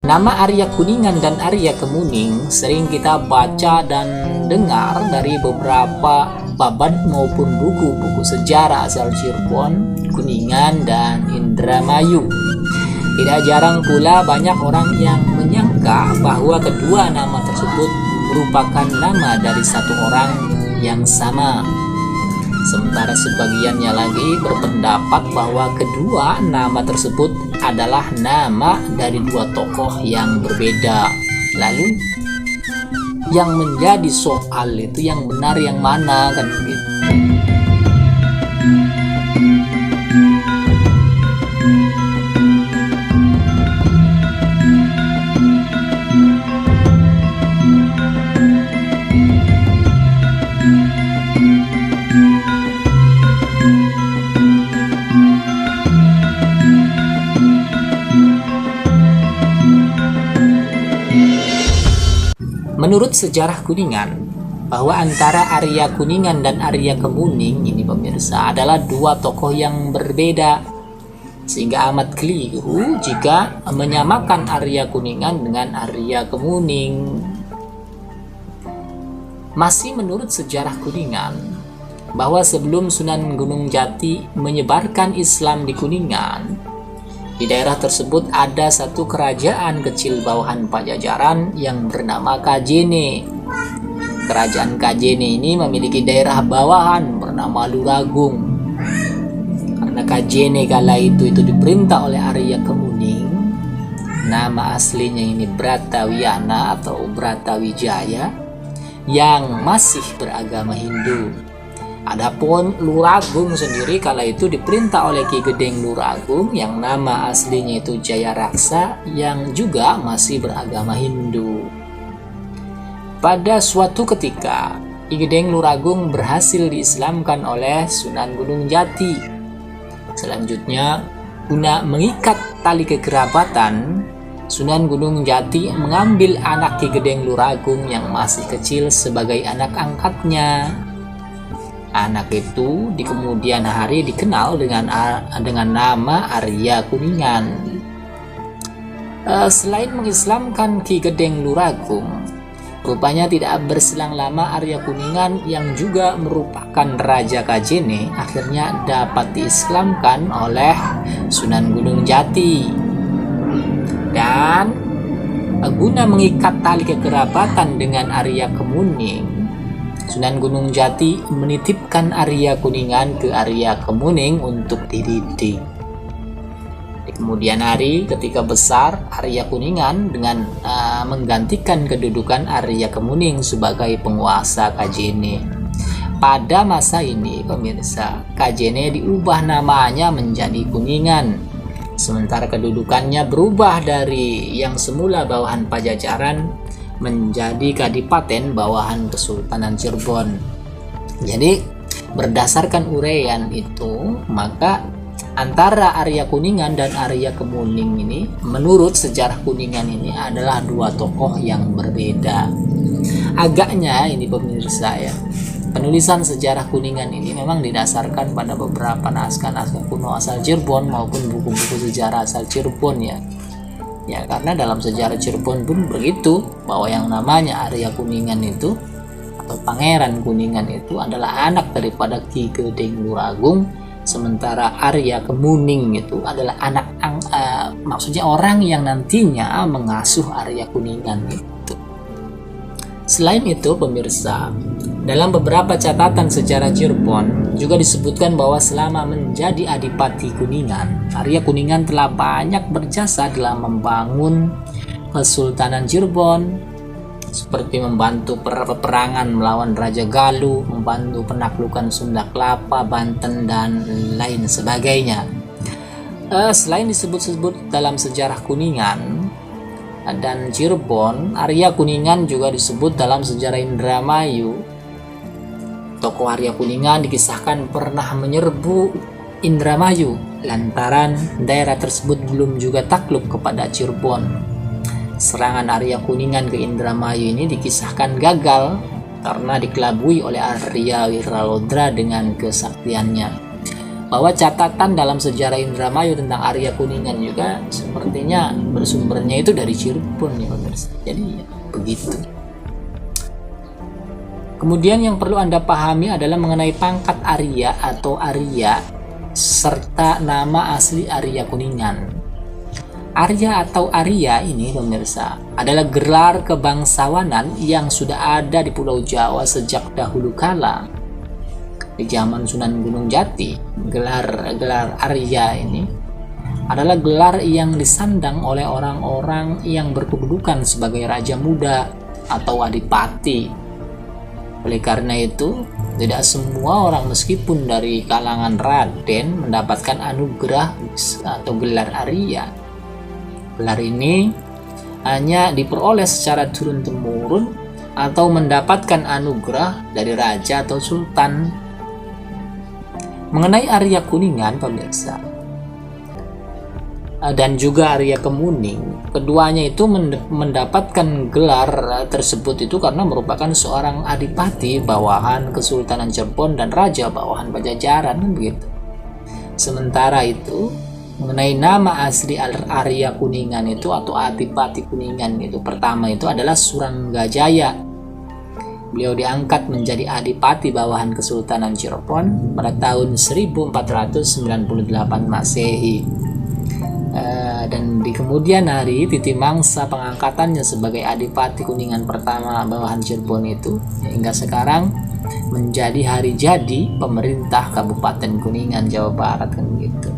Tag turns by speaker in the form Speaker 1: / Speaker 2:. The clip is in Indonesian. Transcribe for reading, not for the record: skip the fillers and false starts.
Speaker 1: Nama Arya Kuningan dan Arya Kemuning sering kita baca dan dengar dari beberapa babat maupun buku-buku sejarah asal Cirebon, Kuningan, dan Indramayu. Tidak jarang pula banyak orang yang menyangka bahwa kedua nama tersebut merupakan nama dari satu orang yang sama. Sementara sebagiannya lagi berpendapat bahwa kedua nama tersebut adalah nama dari dua tokoh yang berbeda. Lalu yang menjadi soal itu yang benar yang mana kan gitu. Menurut sejarah Kuningan, bahwa antara Arya Kuningan dan Arya Kemuning ini pemirsa adalah dua tokoh yang berbeda, sehingga amat keliru jika menyamakan Arya Kuningan dengan Arya Kemuning. Masih menurut sejarah Kuningan, bahwa sebelum Sunan Gunung Jati menyebarkan Islam di Kuningan, di daerah tersebut ada satu kerajaan kecil bawahan Pajajaran yang bernama Kajene. Kerajaan Kajene ini memiliki daerah bawahan bernama Luragung. Karena Kajene kala itu diperintah oleh Arya Kemuning, nama aslinya ini Bratawijaya atau Bratawijaya, yang masih beragama Hindu. Adapun Luragung sendiri kala itu diperintah oleh Ki Gedeng Luragung yang nama aslinya itu Jaya Raksa, yang juga masih beragama Hindu. Pada suatu ketika, Ki Gedeng Luragung berhasil diislamkan oleh Sunan Gunung Jati. Selanjutnya, guna mengikat tali kekerabatan, Sunan Gunung Jati mengambil anak Ki Gedeng Luragung yang masih kecil sebagai anak angkatnya. Anak itu di kemudian hari dikenal dengan nama Arya Kuningan. Selain mengislamkan Ki Gedeng Luragung, rupanya tidak berselang lama Arya Kuningan yang juga merupakan Raja Kajene akhirnya dapat diislamkan oleh Sunan Gunung Jati. Dan guna mengikat tali kekerabatan dengan Arya Kemuning, Sunan Gunung Jati menitipkan Arya Kuningan ke Arya Kemuning untuk dididik. Di kemudian hari ketika besar, Arya Kuningan dengan menggantikan kedudukan Arya Kemuning sebagai penguasa Kajene. Pada masa ini pemirsa, Kajene diubah namanya menjadi Kuningan, sementara kedudukannya berubah dari yang semula bawahan Pajajaran menjadi kadipaten bawahan Kesultanan Cirebon. Jadi berdasarkan uraian itu, maka antara Arya Kuningan dan Arya Kemuning ini menurut sejarah Kuningan ini adalah dua tokoh yang berbeda. Agaknya ini pemirsa ya, penulisan sejarah Kuningan ini memang didasarkan pada beberapa naskah-naskah kuno asal Cirebon maupun buku-buku sejarah asal Cirebon ya. Ya, karena dalam sejarah Cirebon pun begitu, bahwa yang namanya Arya Kuningan itu atau Pangeran Kuningan itu adalah anak daripada Ki Gedeng Luragung, sementara Arya Kemuning itu adalah anak maksudnya orang yang nantinya mengasuh Arya Kuningan itu. Selain itu pemirsa, dalam beberapa catatan sejarah Cirebon juga disebutkan bahwa selama menjadi Adipati Kuningan, Arya Kuningan telah banyak berjasa dalam membangun Kesultanan Cirebon, seperti membantu peperangan melawan Raja Galuh, membantu penaklukan Sunda Kelapa, Banten, dan lain sebagainya. Selain disebut-sebut dalam sejarah Kuningan dan Cirebon, Arya Kuningan juga disebut dalam sejarah Indramayu. Tokoh Arya Kuningan dikisahkan pernah menyerbu Indramayu lantaran daerah tersebut belum juga takluk kepada Cirebon. Serangan Arya Kuningan ke Indramayu ini dikisahkan gagal karena dikelabui oleh Arya Wiralodra dengan kesaktiannya. bahwa catatan dalam sejarah Indramayu tentang Arya Kuningan juga sepertinya bersumbernya itu dari Cirebon ya pemirsa. Jadi ya, begitu. Kemudian yang perlu Anda pahami adalah mengenai pangkat Arya atau Arya serta nama asli Arya Kuningan. Arya atau Arya ini pemirsa adalah gelar kebangsawanan yang sudah ada di Pulau Jawa sejak dahulu kala. Di zaman Sunan Gunung Jati, gelar Arya ini adalah gelar yang disandang oleh orang-orang yang berkedudukan sebagai raja muda atau adipati. Oleh karena itu, tidak semua orang meskipun dari kalangan Raden mendapatkan anugerah atau gelar Arya. Gelar ini hanya diperoleh secara turun-temurun atau mendapatkan anugerah dari raja atau sultan. Mengenai Arya Kuningan pemirsa, dan juga Arya Kemuning, keduanya itu mendapatkan gelar tersebut itu karena merupakan seorang adipati bawahan Kesultanan Cirebon dan raja bawahan Pajajaran begitu. Sementara itu mengenai nama asli Arya Kuningan itu atau Adipati Kuningan itu pertama itu adalah Suranggajaya. Beliau diangkat menjadi adipati bawahan Kesultanan Cirebon pada tahun 1498 Masehi. Dan di kemudian hari titi mangsa pengangkatannya sebagai Adipati Kuningan pertama bawahan Cirebon itu hingga sekarang menjadi hari jadi pemerintah Kabupaten Kuningan Jawa Barat kan gitu.